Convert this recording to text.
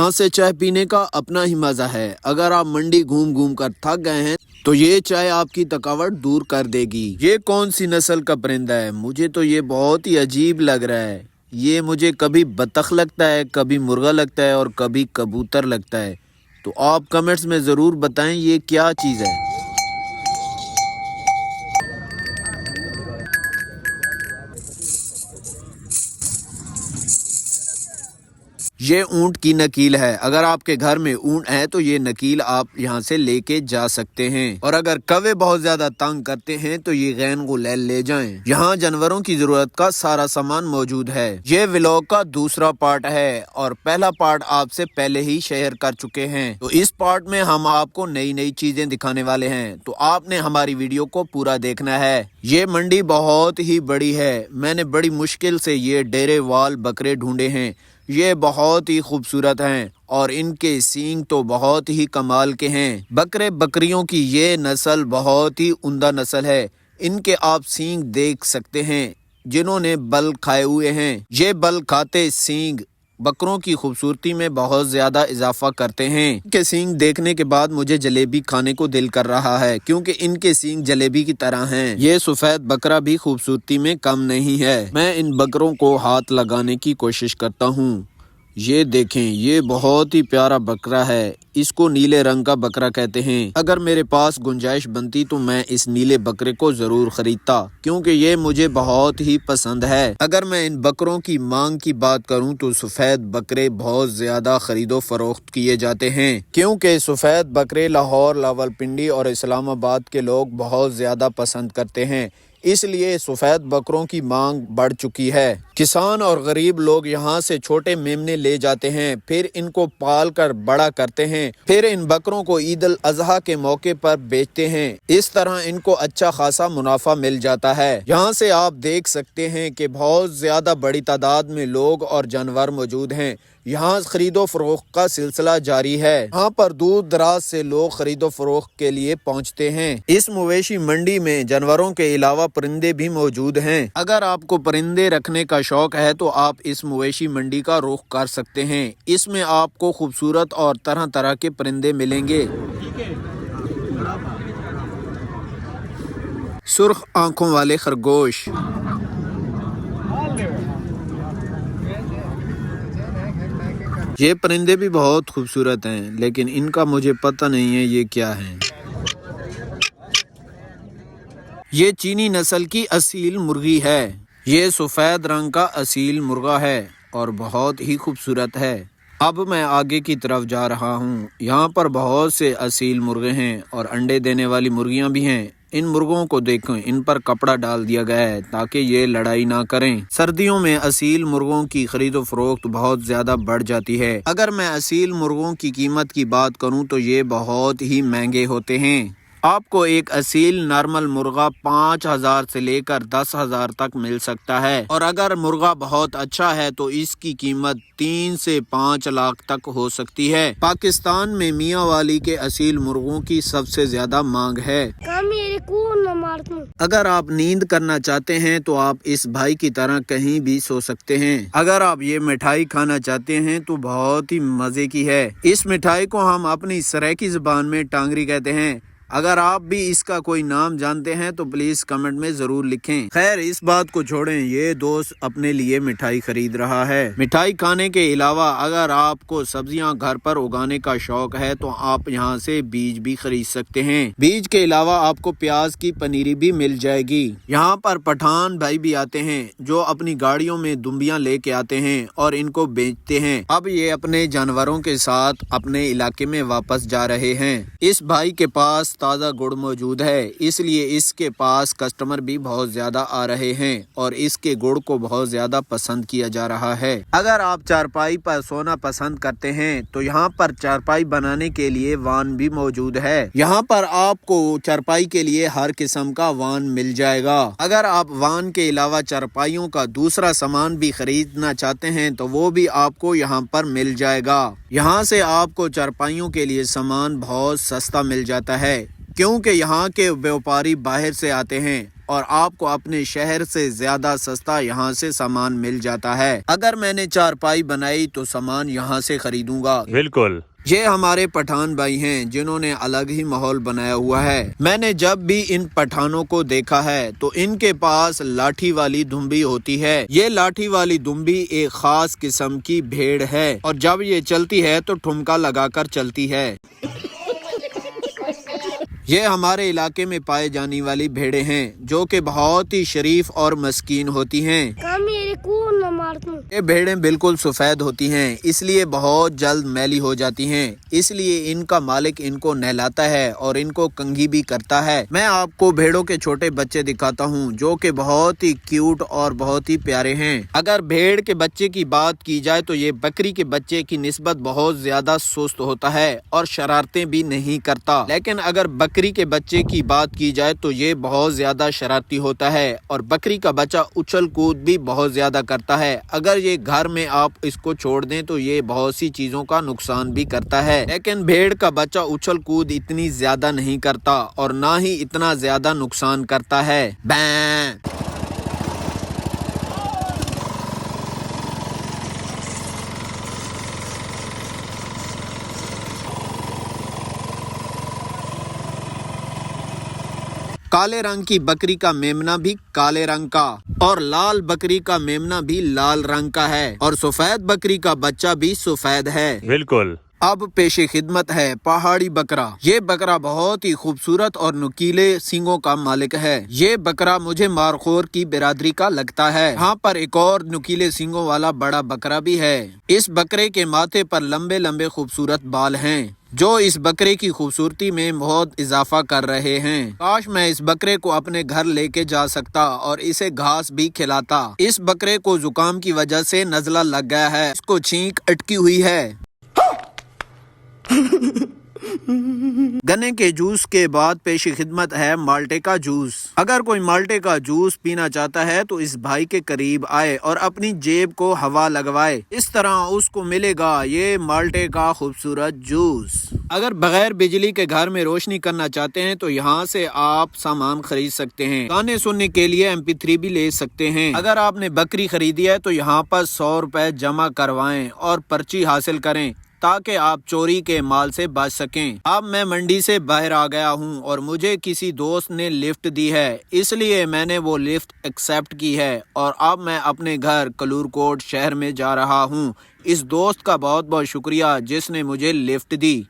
یہاں سے چائے پینے کا اپنا ہی مزہ ہے۔ اگر آپ منڈی گھوم گھوم کر تھک گئے ہیں تو یہ چائے آپ کی تھکاوٹ دور کر دے گی۔ یہ کون سی نسل کا پرندہ ہے؟ مجھے تو یہ بہت ہی عجیب لگ رہا ہے۔ یہ مجھے کبھی بطخ لگتا ہے، کبھی مرغا لگتا ہے اور کبھی کبوتر لگتا ہے۔ تو آپ کمنٹس میں ضرور بتائیں یہ کیا چیز ہے۔ یہ اونٹ کی نکیل ہے۔ اگر آپ کے گھر میں اونٹ ہے تو یہ نکیل آپ یہاں سے لے کے جا سکتے ہیں، اور اگر کوے بہت زیادہ تنگ کرتے ہیں تو یہ غین غلیل لے جائیں۔ یہاں جانوروں کی ضرورت کا سارا سامان موجود ہے۔ یہ ولاگ کا دوسرا پارٹ ہے اور پہلا پارٹ آپ سے پہلے ہی شیئر کر چکے ہیں، تو اس پارٹ میں ہم آپ کو نئی نئی چیزیں دکھانے والے ہیں، تو آپ نے ہماری ویڈیو کو پورا دیکھنا ہے۔ یہ منڈی بہت ہی بڑی ہے۔ میں نے بڑی مشکل سے یہ ڈیرے وال بکرے ڈھونڈے ہیں۔ یہ بہت ہی خوبصورت ہیں اور ان کے سینگ تو بہت ہی کمال کے ہیں۔ بکریوں کی یہ نسل بہت ہی عمدہ نسل ہے۔ ان کے آپ سینگ دیکھ سکتے ہیں جنہوں نے بل کھائے ہوئے ہیں۔ یہ بل کھاتے سینگ بکروں کی خوبصورتی میں بہت زیادہ اضافہ کرتے ہیں۔ ان کے سینگ دیکھنے کے بعد مجھے جلیبی کھانے کو دل کر رہا ہے، کیونکہ ان کے سینگ جلیبی کی طرح ہیں۔ یہ سفید بکرا بھی خوبصورتی میں کم نہیں ہے۔ میں ان بکروں کو ہاتھ لگانے کی کوشش کرتا ہوں۔ یہ دیکھیں، یہ بہت ہی پیارا بکرا ہے۔ اس کو نیلے رنگ کا بکرا کہتے ہیں۔ اگر میرے پاس گنجائش بنتی تو میں اس نیلے بکرے کو ضرور خریدتا، کیونکہ یہ مجھے بہت ہی پسند ہے۔ اگر میں ان بکروں کی مانگ کی بات کروں تو سفید بکرے بہت زیادہ خرید و فروخت کیے جاتے ہیں، کیونکہ سفید بکرے لاہور، راولپنڈی اور اسلام آباد کے لوگ بہت زیادہ پسند کرتے ہیں، اس لیے سفید بکروں کی مانگ بڑھ چکی ہے۔ کسان اور غریب لوگ یہاں سے چھوٹے میمنے لے جاتے ہیں، پھر ان کو پال کر بڑا کرتے ہیں، پھر ان بکروں کو عید الاضحیٰ کے موقع پر بیچتے ہیں۔ اس طرح ان کو اچھا خاصا منافع مل جاتا ہے۔ یہاں سے آپ دیکھ سکتے ہیں کہ بہت زیادہ بڑی تعداد میں لوگ اور جانور موجود ہیں۔ یہاں خرید و فروخت کا سلسلہ جاری ہے۔ یہاں پر دور دراز سے لوگ خرید و فروخت کے لیے پہنچتے ہیں۔ اس مویشی منڈی میں جانوروں کے علاوہ پرندے بھی موجود ہیں۔ اگر آپ کو پرندے رکھنے کا شوق ہے تو آپ اس مویشی منڈی کا رخ کر سکتے ہیں۔ اس میں آپ کو خوبصورت اور طرح طرح کے پرندے ملیں گے۔ سرخ آنکھوں والے خرگوش، یہ پرندے بھی بہت خوبصورت ہیں، لیکن ان کا مجھے پتہ نہیں ہے یہ کیا ہیں۔ یہ چینی نسل کی اصیل مرغی ہے۔ یہ سفید رنگ کا اصیل مرغا ہے اور بہت ہی خوبصورت ہے۔ اب میں آگے کی طرف جا رہا ہوں۔ یہاں پر بہت سے اصیل مرغے ہیں اور انڈے دینے والی مرغیاں بھی ہیں۔ ان مرغوں کو دیکھیں، ان پر کپڑا ڈال دیا گیا ہے تاکہ یہ لڑائی نہ کریں۔ سردیوں میں اصیل مرغوں کی خرید و فروخت بہت زیادہ بڑھ جاتی ہے۔ اگر میں اصیل مرغوں کی قیمت کی بات کروں تو یہ بہت ہی مہنگے ہوتے ہیں۔ آپ کو ایک اصیل نارمل مرغا 5,000 سے لے کر 10,000 تک مل سکتا ہے، اور اگر مرغا بہت اچھا ہے تو اس کی قیمت 3 سے 5 لاکھ تک ہو سکتی ہے۔ پاکستان میں میاں والی کے اصیل مرغوں کی سب سے زیادہ مانگ ہے۔ اگر آپ نیند کرنا چاہتے ہیں تو آپ اس بھائی کی طرح کہیں بھی سو سکتے ہیں۔ اگر آپ یہ مٹھائی کھانا چاہتے ہیں تو بہت ہی مزے کی ہے۔ اس مٹھائی کو ہم اپنی سرائیکی زبان میں ٹانگری کہتے ہیں۔ اگر آپ بھی اس کا کوئی نام جانتے ہیں تو پلیز کمنٹ میں ضرور لکھیں۔ خیر، اس بات کو چھوڑیں، یہ دوست اپنے لیے مٹھائی خرید رہا ہے۔ مٹھائی کھانے کے علاوہ اگر آپ کو سبزیاں گھر پر اگانے کا شوق ہے تو آپ یہاں سے بیج بھی خرید سکتے ہیں۔ بیج کے علاوہ آپ کو پیاز کی پنیری بھی مل جائے گی۔ یہاں پر پٹھان بھائی بھی آتے ہیں جو اپنی گاڑیوں میں دمبیاں لے کے آتے ہیں اور ان کو بیچتے ہیں۔ اب یہ اپنے جانوروں کے ساتھ اپنے علاقے میں واپس جا رہے ہیں۔ اس بھائی کے پاس تازہ گڑ موجود ہے، اس لیے اس کے پاس کسٹمر بھی بہت زیادہ آ رہے ہیں اور اس کے گڑ کو بہت زیادہ پسند کیا جا رہا ہے۔ اگر آپ چارپائی پر سونا پسند کرتے ہیں تو یہاں پر چارپائی بنانے کے لیے وان بھی موجود ہے۔ یہاں پر آپ کو چارپائی کے لیے ہر قسم کا وان مل جائے گا۔ اگر آپ وان کے علاوہ چارپائیوں کا دوسرا سامان بھی خریدنا چاہتے ہیں تو وہ بھی آپ کو یہاں پر مل جائے گا۔ یہاں سے آپ کو چارپائیوں کے لیے سامان بہت سستا مل جاتا ہے، کیونکہ یہاں کے بیوپاری باہر سے آتے ہیں اور آپ کو اپنے شہر سے زیادہ سستا یہاں سے سامان مل جاتا ہے۔ اگر میں نے چارپائی بنائی تو سامان یہاں سے خریدوں گا۔ بالکل۔ یہ ہمارے پٹھان بھائی ہیں جنہوں نے الگ ہی ماحول بنایا ہوا ہے۔ میں نے جب بھی ان پٹھانوں کو دیکھا ہے تو ان کے پاس لاٹھی والی دھمبی ہوتی ہے۔ یہ لاٹھی والی دھمبی ایک خاص قسم کی بھیڑ ہے اور جب یہ چلتی ہے تو ٹھمکا لگا کر چلتی ہے۔ یہ ہمارے علاقے میں پائے جانے والی بھیڑیں ہیں جو کہ بہت ہی شریف اور مسکین ہوتی ہیں۔ یہ بھیڑیں بالکل سفید ہوتی ہیں، اس لیے بہت جلد میلی ہو جاتی ہیں، اس لیے ان کا مالک ان کو نہلاتا ہے اور ان کو کنگھی بھی کرتا ہے۔ میں آپ کو بھیڑوں کے چھوٹے بچے دکھاتا ہوں جو کہ بہت ہی کیوٹ اور بہت ہی پیارے ہیں۔ اگر بھیڑ کے بچے کی بات کی جائے تو یہ بکری کے بچے کی نسبت بہت زیادہ سست ہوتا ہے اور شرارتیں بھی نہیں کرتا، لیکن اگر بکری کے بچے کی بات کی جائے تو یہ بہت زیادہ شرارتی ہوتا ہے اور بکری کا بچہ اچھل کود بھی بہت زیادہ کرتا ہے۔ اگر یہ گھر میں آپ اس کو چھوڑ دیں تو یہ بہت سی چیزوں کا نقصان بھی کرتا ہے، لیکن بھیڑ کا بچہ اچھل کود اتنی زیادہ نہیں کرتا اور نہ ہی اتنا زیادہ نقصان کرتا ہے۔ بین کالے رنگ کی بکری کا میمنا بھی کالے رنگ کا اور لال بکری کا میمنا بھی لال رنگ کا ہے اور سفید بکری کا بچہ بھی سفید ہے۔ بالکل۔ اب پیش خدمت ہے پہاڑی بکرا۔ یہ بکرا بہت ہی خوبصورت اور نکیلے سینگوں کا مالک ہے۔ یہ بکرا مجھے مارخور کی برادری کا لگتا ہے۔ یہاں پر ایک اور نکیلے سینگوں والا بڑا بکرا بھی ہے۔ اس بکرے کے ماتھے پر لمبے لمبے خوبصورت بال ہیں جو اس بکرے کی خوبصورتی میں بہت اضافہ کر رہے ہیں۔ کاش میں اس بکرے کو اپنے گھر لے کے جا سکتا اور اسے گھاس بھی کھلاتا۔ اس بکرے کو زکام کی وجہ سے نزلہ لگ گیا ہے، اس کو چھینک اٹکی ہوئی ہے۔ گنے کے جوس کے بعد پیش خدمت ہے مالٹے کا جوس۔ اگر کوئی مالٹے کا جوس پینا چاہتا ہے تو اس بھائی کے قریب آئے اور اپنی جیب کو ہوا لگوائے، اس طرح اس کو ملے گا یہ مالٹے کا خوبصورت جوس۔ اگر بغیر بجلی کے گھر میں روشنی کرنا چاہتے ہیں تو یہاں سے آپ سامان خرید سکتے ہیں۔ گانے سننے کے لیے MP3 بھی لے سکتے ہیں۔ اگر آپ نے بکری خریدی ہے تو یہاں پر 100 روپے جمع کروائیں اور پرچی حاصل کریں تاکہ آپ چوری کے مال سے بچ سکیں۔ اب میں منڈی سے باہر آ گیا ہوں اور مجھے کسی دوست نے لفٹ دی ہے، اس لیے میں نے وہ لفٹ ایکسپٹ کی ہے اور اب میں اپنے گھر کلور کوٹ شہر میں جا رہا ہوں۔ اس دوست کا بہت بہت شکریہ جس نے مجھے لفٹ دی۔